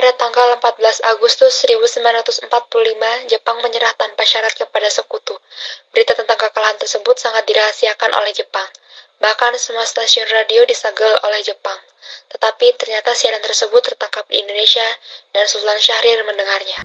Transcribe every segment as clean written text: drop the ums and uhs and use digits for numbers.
Pada tanggal 14 Agustus 1945, Jepang menyerah tanpa syarat kepada Sekutu. Berita tentang kekalahan tersebut sangat dirahasiakan oleh Jepang. Bahkan semua stasiun radio disegel oleh Jepang. Tetapi ternyata siaran tersebut tertangkap di Indonesia dan Sultan Syahrir mendengarnya.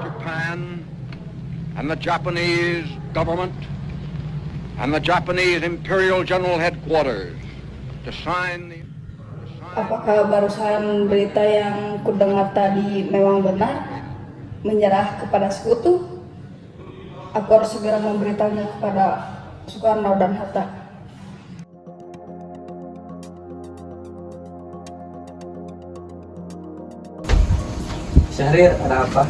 Japan and the Japanese government and the Japanese Imperial General Headquarters to sign the... Apakah barusan berita yang kudengar tadi memang benar? Menyerah kepada Sekutu? Aku harus segera memberitahunya kepada Soekarno dan Hatta. Syahrir, ada apa?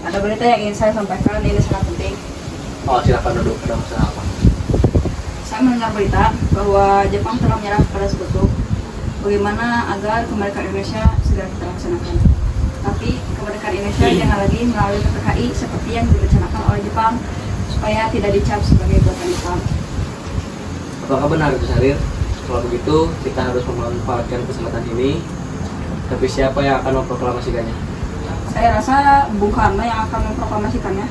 Ada berita yang ingin saya sampaikan, ini sangat penting. Oh, silakan duduk. Ada masalah apa? Saya mendengar berita bahwa Jepang telah menyerah kepada Sekutu. Bagaimana agar kemerdekaan Indonesia segera kita laksanakan? Tapi kemerdekaan Indonesia jangan lagi melalui PPKI seperti yang direncanakan oleh Jepang, supaya tidak dicap sebagai buatan Jepang. Apakah benar itu, Syahrir? Kalau begitu, kita harus memanfaatkan kesempatan ini. Tapi siapa yang akan memproklamasikannya? Saya rasa Bung Karno yang akan memproklamasikannya.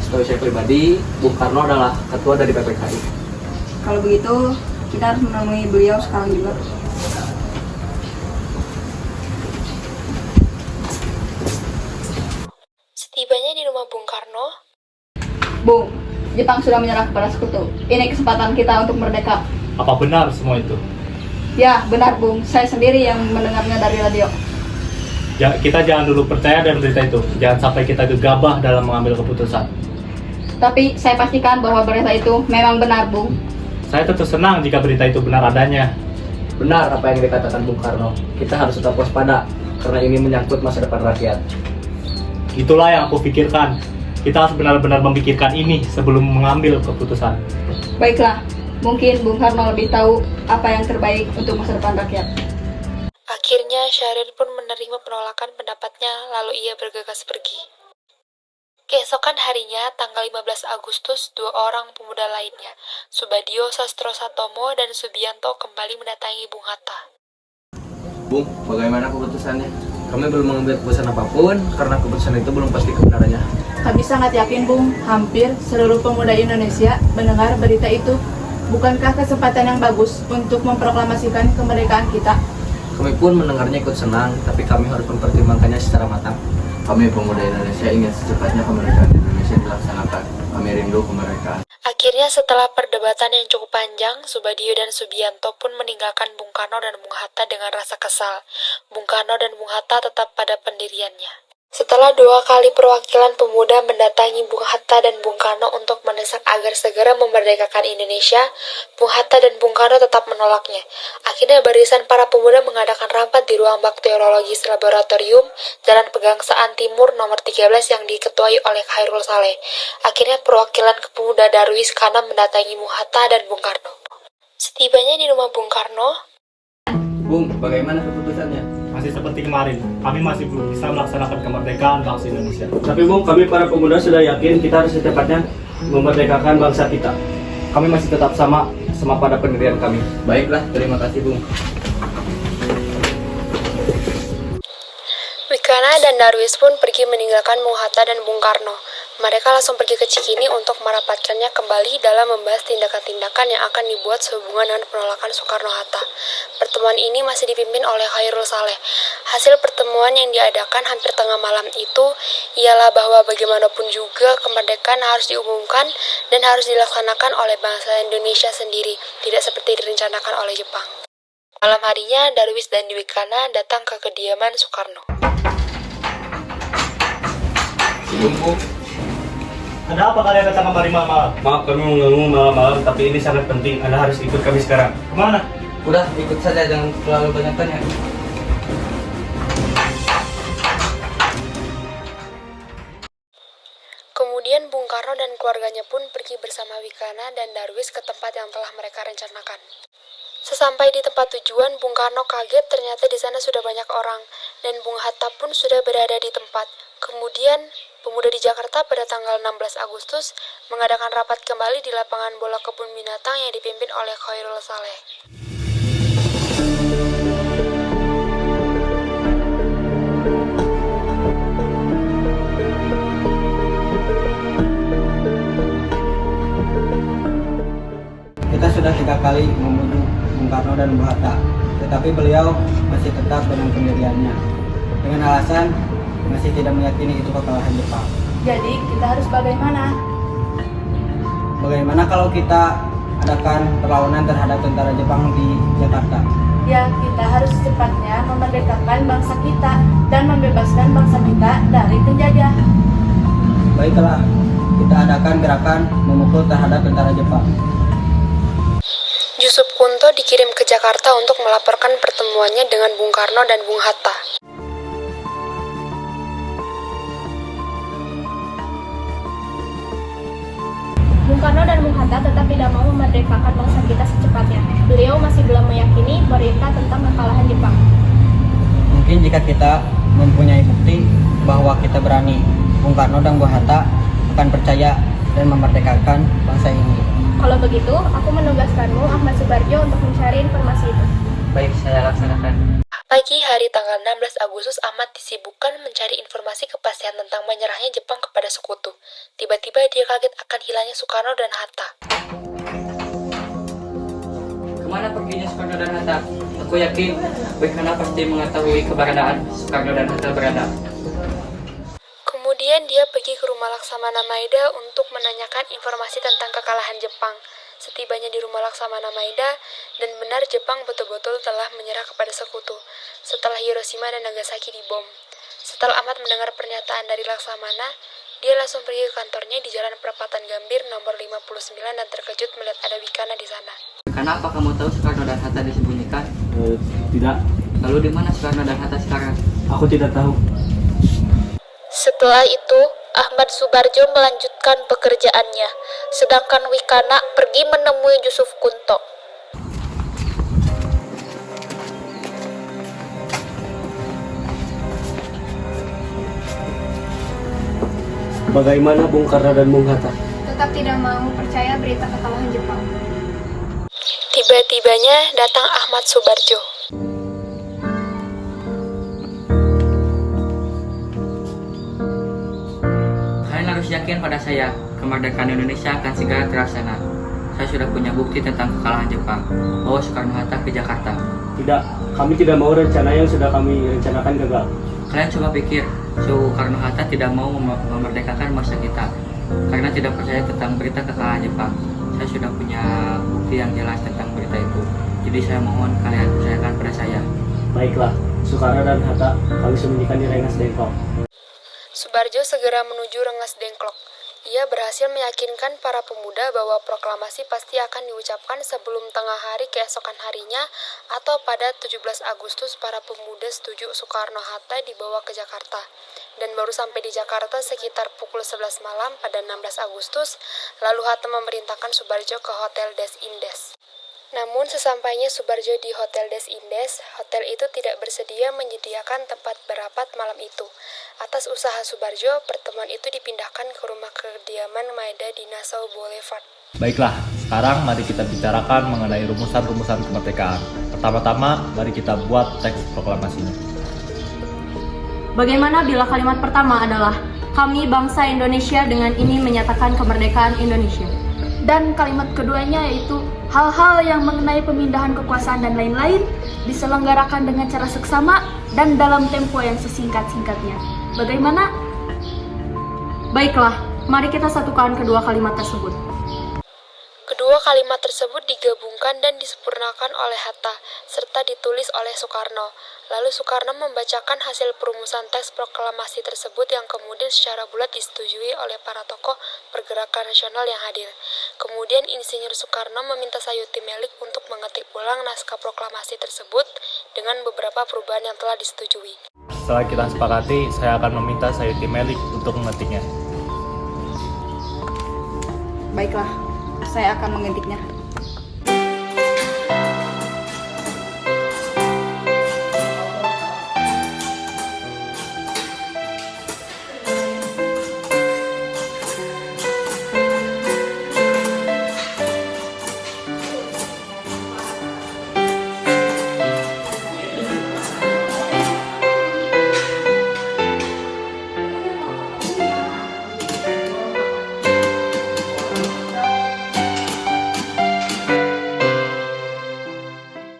Setahu saya pribadi, Bung Karno adalah ketua dari PPKI. Kalau begitu, kita harus menemui beliau sekarang juga. Setibanya di rumah Bung Karno, Bung, Jepang sudah menyerah kepada Sekutu. Ini kesempatan kita untuk merdeka. Apa benar semua itu? Ya, benar Bung. Saya sendiri yang mendengarnya dari radio. Kita jangan dulu percaya dengan berita itu. Jangan sampai kita gegabah dalam mengambil keputusan. Tapi saya pastikan bahwa berita itu memang benar, Bung. Saya tentu senang jika berita itu benar adanya. Benar apa yang dikatakan Bung Karno. Kita harus tetap waspada, karena ini menyangkut masa depan rakyat. Itulah yang aku pikirkan. Kita harus benar-benar memikirkan ini sebelum mengambil keputusan. Baiklah, mungkin Bung Karno lebih tahu apa yang terbaik untuk masa depan rakyat. akhirnya Syahrir pun menerima penolakan pendapatnya, lalu ia bergegas pergi. Keesokan harinya, tanggal 15 Agustus, dua orang pemuda lainnya, Subadio Sastrosatomo dan Subianto, kembali mendatangi Bung Hatta. Bung, bagaimana keputusannya? Kami belum mengambil keputusan apapun, karena keputusan itu belum pasti kebenarannya. Kami sangat yakin, Bung, hampir seluruh pemuda Indonesia mendengar berita itu. Bukankah kesempatan yang bagus untuk memproklamasikan kemerdekaan kita? Kami pun mendengarnya ikut senang, tapi kami harus mempertimbangkannya secara matang. Kami pemuda Indonesia ingin secepatnya kemerdekaan Indonesia dilaksanakan. Kami rindu kemerdekaan. Akhirnya setelah perdebatan yang cukup panjang, Subadio dan Subianto pun meninggalkan Bung Karno dan Bung Hatta dengan rasa kesal. Bung Karno dan Bung Hatta tetap pada pendiriannya. Setelah dua kali perwakilan pemuda mendatangi Bung Hatta dan Bung Karno untuk mendesak agar segera memerdekakan Indonesia, Bung Hatta dan Bung Karno tetap menolaknya. Akhirnya barisan para pemuda mengadakan rapat di ruang bakteriologis laboratorium Jalan Pegangsaan Timur nomor 13 yang diketuai oleh Khairul Saleh. Akhirnya perwakilan pemuda Darwis Kana mendatangi Bung Hatta dan Bung Karno. Setibanya di rumah Bung Karno, Bung, bagaimana keputusannya? Masih seperti kemarin, kami masih belum bisa melaksanakan kemerdekaan bangsa Indonesia. Tapi Bung, kami para pemuda sudah yakin kita harus secepatnya memerdekakan bangsa kita. Kami masih tetap sama pada pendirian kami. Baiklah, terima kasih Bung. Wikana dan Darwis pun pergi meninggalkan Bung Hatta dan Bung Karno. Mereka langsung pergi ke Cikini untuk merapatkannya kembali dalam membahas tindakan-tindakan yang akan dibuat sehubungan dengan penolakan Soekarno-Hatta. Pertemuan ini masih dipimpin oleh Khairul Saleh. Hasil pertemuan yang diadakan hampir tengah malam itu ialah bahwa bagaimanapun juga kemerdekaan harus diumumkan dan harus dilaksanakan oleh bangsa Indonesia sendiri, tidak seperti direncanakan oleh Jepang. Malam harinya, Darwis dan Wikana datang ke kediaman Soekarno. Bung, Ada apa kalian datang kemari malam-malam? Maaf kami mengganggu malam-malam, tapi ini sangat penting. Anda harus ikut kami sekarang. Kemana? udah ikut saja, jangan terlalu banyak tanya. Kemudian Bung Karno dan keluarganya pun pergi bersama Wikana dan Darwis ke tempat yang telah mereka rencanakan. Sesampai di tempat tujuan, Bung Karno kaget ternyata di sana sudah banyak orang, dan Bung Hatta pun sudah berada di tempat. Kemudian, pemuda di Jakarta pada tanggal 16 Agustus mengadakan rapat kembali di lapangan bola kebun binatang yang dipimpin oleh Khairul Saleh. Kita sudah 3 kali membunuh Bung Karno dan Bung Hatta, tetapi beliau masih tetap dengan pendiriannya, dengan alasan masih tidak meyakini itu kekalahan Jepang. Jadi, kita harus bagaimana? Bagaimana kalau kita adakan perlawanan terhadap tentara Jepang di Jakarta? Ya, kita harus secepatnya memerdekakan bangsa kita dan membebaskan bangsa kita dari penjajah. Baiklah, kita adakan gerakan memukul terhadap tentara Jepang. Yusuf Kunto dikirim ke Jakarta untuk melaporkan pertemuannya dengan Bung Karno dan Bung Hatta. Bung Karno dan Bung Hatta tetap tidak mau memerdekakan bangsa kita secepatnya. Beliau masih belum meyakini berita tentang kekalahan Jepang. Mungkin jika kita mempunyai bukti bahwa kita berani, Bung Karno dan Bung Hatta akan percaya dan memerdekakan bangsa ini. Kalau begitu, aku menugaskanmu Ahmad Subarjo untuk mencari informasi itu. Baik, saya laksanakan. Pagi hari tanggal 16 Agustus, Ahmad disibukkan mencari informasi kepastian tentang menyerahnya Jepang kepada sekutu. Tiba-tiba dia kaget akan hilangnya Soekarno dan Hatta. Kemana perginya Soekarno dan Hatta? Aku yakin Wikana pasti mengetahui keberadaan Soekarno dan Hatta berada. Kemudian dia pergi ke rumah Laksamana Maeda untuk menanyakan informasi tentang kekalahan Jepang. Setibanya di rumah Laksamana Maeda, dan benar Jepang betul-betul telah menyerah kepada sekutu setelah Hiroshima dan Nagasaki dibom. Setelah Ahmad mendengar pernyataan dari Laksamana, dia langsung pergi ke kantornya di Jalan Perapatan Gambir nomor 59 dan terkejut melihat ada Wikana di sana. Wikana, apa kamu tahu Soekarno dan Hatta disembunyikan? Tidak, Lalu di mana Soekarno dan Hatta sekarang? aku tidak tahu. Setelah itu, Ahmad Subarjo melanjutkan pekerjaannya, sedangkan Wikana pergi menemui Yusuf Kunto. Bagaimana Bung Karno dan Bung Hatta? Tetap tidak mau percaya berita kekalahan Jepang. Tiba-tibanya datang Ahmad Subarjo. Kalian harus yakin pada saya, kemerdekaan Indonesia akan segera terlaksana. Saya sudah punya bukti tentang kekalahan Jepang. Bawa Soekarno-Hatta ke Jakarta. Tidak, kami tidak mau rencana yang sudah kami rencanakan gagal. Kalian coba pikir, Soekarno-Hatta tidak mau memerdekakan bangsa kita karena tidak percaya tentang berita kekalahan Jepang. Saya sudah punya bukti yang jelas tentang berita itu. Jadi saya mohon kalian percayakan pada saya. Baiklah, Soekarno dan Hatta kami sembunyikan di Rengas Dengklok. Subarjo segera menuju Rengas Dengklok. Ia berhasil meyakinkan para pemuda bahwa proklamasi pasti akan diucapkan sebelum tengah hari keesokan harinya atau pada 17 Agustus para pemuda setuju Soekarno-Hatta dibawa ke Jakarta. Dan baru sampai di Jakarta sekitar pukul 11 malam pada 16 Agustus, lalu Hatta memerintahkan Subarjo ke Hotel Des Indes. Namun sesampainya Subarjo di Hotel Des Indes, hotel itu tidak bersedia menyediakan tempat berapat malam itu. Atas usaha Subarjo, pertemuan itu dipindahkan ke rumah kediaman Maeda di Nassau Boulevard. Baiklah, sekarang mari kita bicarakan mengenai rumusan-rumusan kemerdekaan. Pertama-tama, mari kita buat teks proklamasinya. Bagaimana bila kalimat pertama adalah kami bangsa Indonesia dengan ini menyatakan kemerdekaan Indonesia. Dan kalimat keduanya yaitu hal-hal yang mengenai pemindahan kekuasaan dan lain-lain diselenggarakan dengan cara seksama dan dalam tempo yang sesingkat-singkatnya. Bagaimana? Baiklah, mari kita satukan kedua kalimat tersebut. Kedua kalimat tersebut digabungkan dan disempurnakan oleh Hatta, serta ditulis oleh Soekarno. Lalu Soekarno membacakan hasil perumusan teks proklamasi tersebut yang kemudian secara bulat disetujui oleh para tokoh pergerakan nasional yang hadir. Kemudian Insinyur Soekarno meminta Sayuti Melik untuk mengetik ulang naskah proklamasi tersebut dengan beberapa perubahan yang telah disetujui. Setelah kita sepakati, saya akan meminta Sayuti Melik untuk mengetiknya. Baiklah, saya akan menggantinya.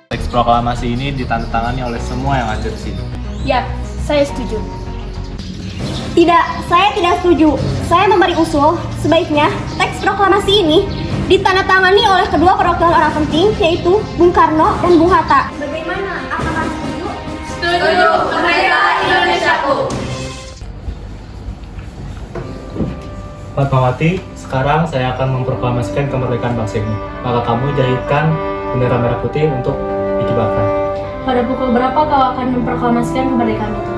Teks proklamasi ini ditandatangani oleh semua yang hadir di sini. Ya, saya setuju. Tidak, saya tidak setuju. Saya memberi usul, sebaiknya teks proklamasi ini ditandatangani oleh kedua perwakilan orang penting, yaitu Bung Karno dan Bung Hatta. Bagaimana? Apakah setuju? Setuju, kemerdekaan Indonesiaku. Fatmawati, sekarang saya akan memproklamasikan kemerdekaan bangsa ini. Maka kamu jahitkan bendera merah putih untuk dikibarkan. Pada pukul berapa kau akan memproklamasikan kemerdekaan itu?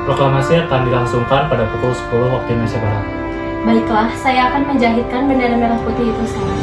Proklamasi akan dilangsungkan pada pukul 10 waktu Indonesia Barat. Baiklah, saya akan menjahitkan bendera merah putih itu sekarang.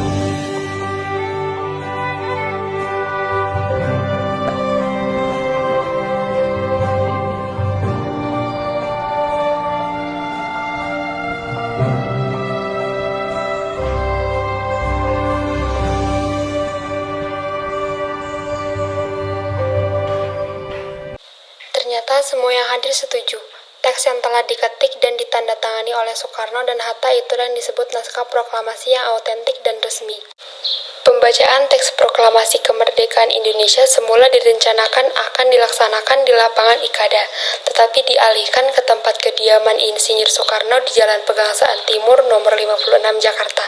Ternyata semua yang hadir setuju. Teks yang telah diketik dan ditandatangani oleh Soekarno dan Hatta itulah yang disebut naskah proklamasi yang autentik dan resmi. Pembacaan teks proklamasi kemerdekaan Indonesia semula direncanakan akan dilaksanakan di lapangan Ikada, tetapi dialihkan ke tempat kediaman Insinyur Soekarno di Jalan Pegangsaan Timur nomor 56 Jakarta.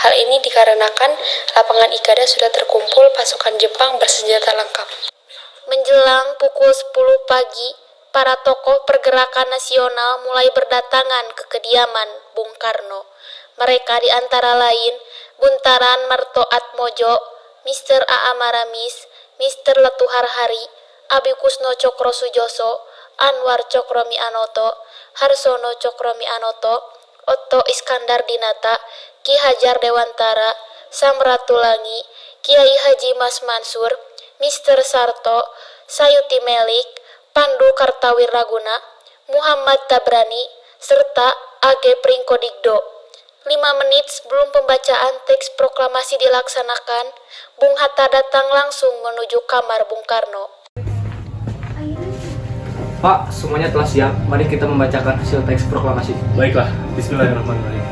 Hal ini dikarenakan lapangan Ikada sudah terkumpul pasukan Jepang bersenjata lengkap. Menjelang pukul 10 pagi, para tokoh pergerakan nasional mulai berdatangan ke kediaman Bung Karno. Mereka di antara lain Buntaran Marto Atmojo, Mr. A.A. Maramis, Mr. Letuhar Hari, Abi Kusno Cokro Sujoso, Anwar Cokromi Anoto, Harsono Cokromi Anoto, Otto Iskandar Dinata, Ki Hajar Dewantara, Samratulangi, Kiai Haji Mas Mansur, Mr. Sarto, Sayuti Melik, Pandu Kartawiraguna, Muhammad Tabrani, serta AG Pringkodikdo. 5 menit sebelum pembacaan teks proklamasi dilaksanakan, Bung Hatta datang langsung menuju kamar Bung Karno. Pak, semuanya telah siap. Mari kita membacakan hasil teks proklamasi. Baiklah, bismillahirrahmanirrahim.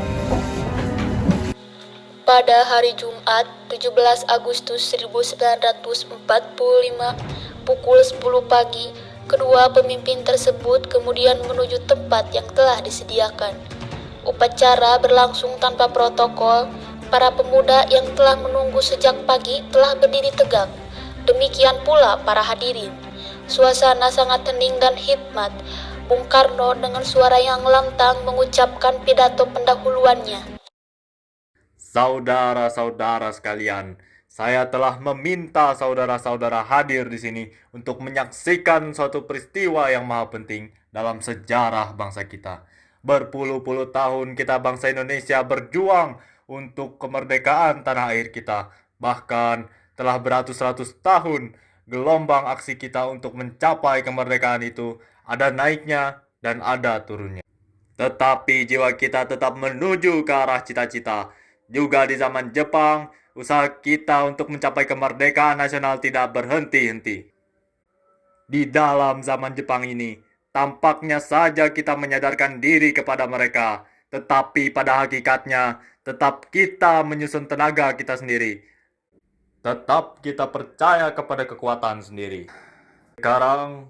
Pada hari Jumat, 17 Agustus 1945, pukul 10 pagi, kedua pemimpin tersebut kemudian menuju tempat yang telah disediakan. Upacara berlangsung tanpa protokol. Para pemuda yang telah menunggu sejak pagi telah berdiri tegak. Demikian pula para hadirin. Suasana sangat hening dan hikmat. Bung Karno dengan suara yang lantang mengucapkan pidato pendahuluannya. Saudara-saudara sekalian, saya telah meminta saudara-saudara hadir di sini untuk menyaksikan suatu peristiwa yang maha penting dalam sejarah bangsa kita. Berpuluh-puluh tahun kita bangsa Indonesia berjuang untuk kemerdekaan tanah air kita. Bahkan telah beratus-ratus tahun gelombang aksi kita untuk mencapai kemerdekaan itu ada naiknya dan ada turunnya. Tetapi jiwa kita tetap menuju ke arah cita-cita. Juga di zaman Jepang, usaha kita untuk mencapai kemerdekaan nasional tidak berhenti-henti. Di dalam zaman Jepang ini, tampaknya saja kita menyadarkan diri kepada mereka, tetapi pada hakikatnya, tetap kita menyusun tenaga kita sendiri. Tetap kita percaya kepada kekuatan sendiri. Sekarang,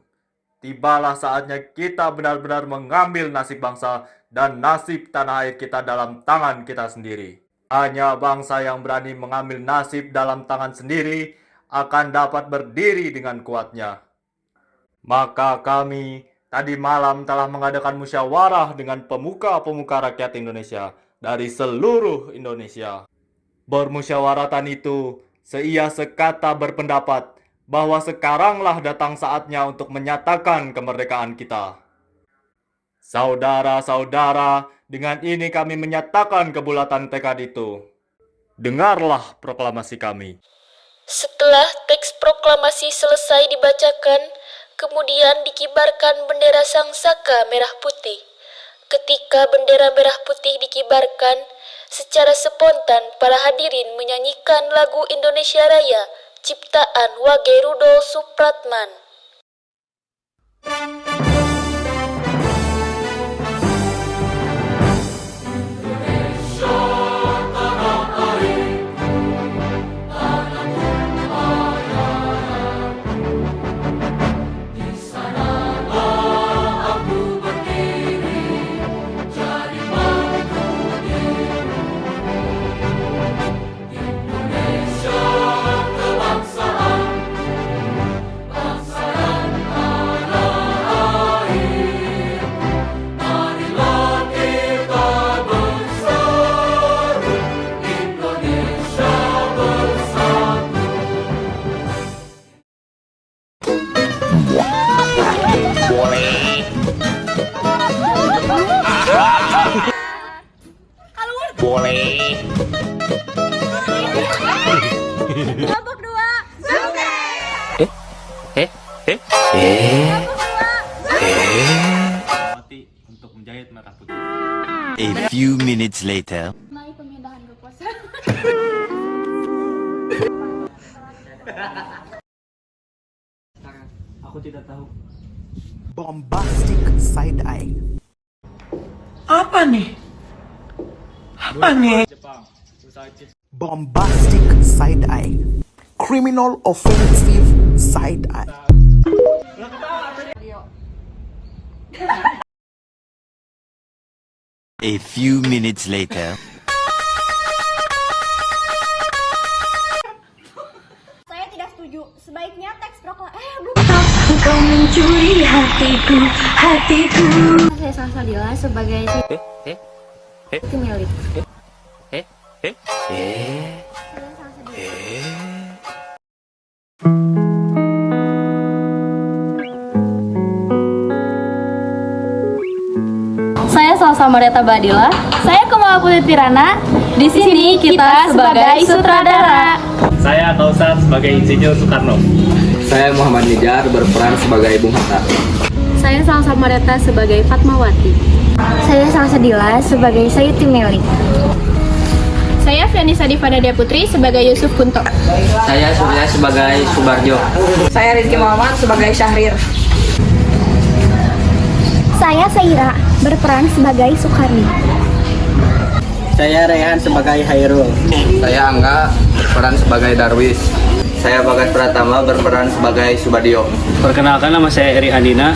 tibalah saatnya kita benar-benar mengambil nasib bangsa dan nasib tanah air kita dalam tangan kita sendiri. Hanya bangsa yang berani mengambil nasib dalam tangan sendiri akan dapat berdiri dengan kuatnya. Maka kami tadi malam telah mengadakan musyawarah dengan pemuka-pemuka rakyat Indonesia dari seluruh Indonesia. Bermusyawaratan itu seia sekata berpendapat bahwa sekaranglah datang saatnya untuk menyatakan kemerdekaan kita. Saudara-saudara Dengan ini kami menyatakan kebulatan tekad itu. Dengarlah proklamasi kami. Setelah teks proklamasi selesai dibacakan, kemudian dikibarkan bendera Sangsaka merah putih. Ketika bendera merah putih dikibarkan, secara spontan para hadirin menyanyikan lagu Indonesia Raya ciptaan Wage Rudolf Supratman. Kelompok 2, sukses! Mati untuk menjahit merah putih. A few minutes later. Mengenai pemindahan kekuasaan. Aku tidak tahu. Bombastic side eye. Apa nih? Apa nih? Bombastic side eye. Criminal offensive side eye. A few minutes later. Saya tidak setuju. Sebaiknya teks proklamasi. Kau mencuri hatiku. Saya Salsabila sebagai milik. Saya Salsa Marieta Badila. Saya Kumala Putri Tirana. Di sini kita sebagai sutradara. Saya Kausar sebagai Insinyur Soekarno. Saya Muhammad Nijar berperan sebagai Bung Hatta. Saya Salsa Marieta sebagai Fatmawati. Saya Salsadila sebagai Sayuti Melik. Saya Fianisa Divanadia Putri sebagai Yusuf Kunto. Saya Surya sebagai Subarjo. Saya Rizky Muhammad sebagai Syahrir. Saya Saira berperan sebagai Soekarni. Saya Rehan sebagai Hairul. Saya Angga berperan sebagai Darwis. Saya Bagas Pratama berperan sebagai Subadio. Perkenalkan, nama saya Eri Andina.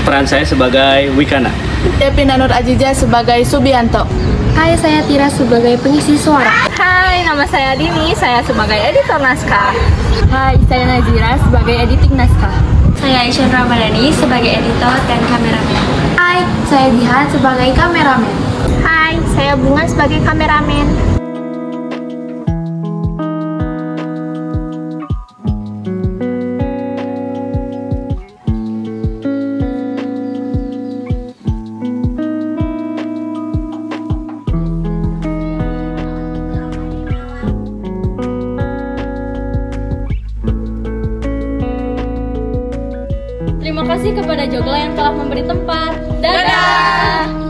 Peran saya sebagai Wikana. Devina Nur Aziza sebagai Subianto. Hai, saya Tira sebagai pengisi suara. Hai, nama saya Dini. Saya sebagai editor naskah. Hai, saya Nazira sebagai editing naskah. Saya Aisyah Ramadhani sebagai editor dan kameramen. Hai, saya Dihan sebagai kameramen. Hai, saya Bunga sebagai kameramen. Terima kasih kepada Jogla yang telah memberi tempat. Dadah!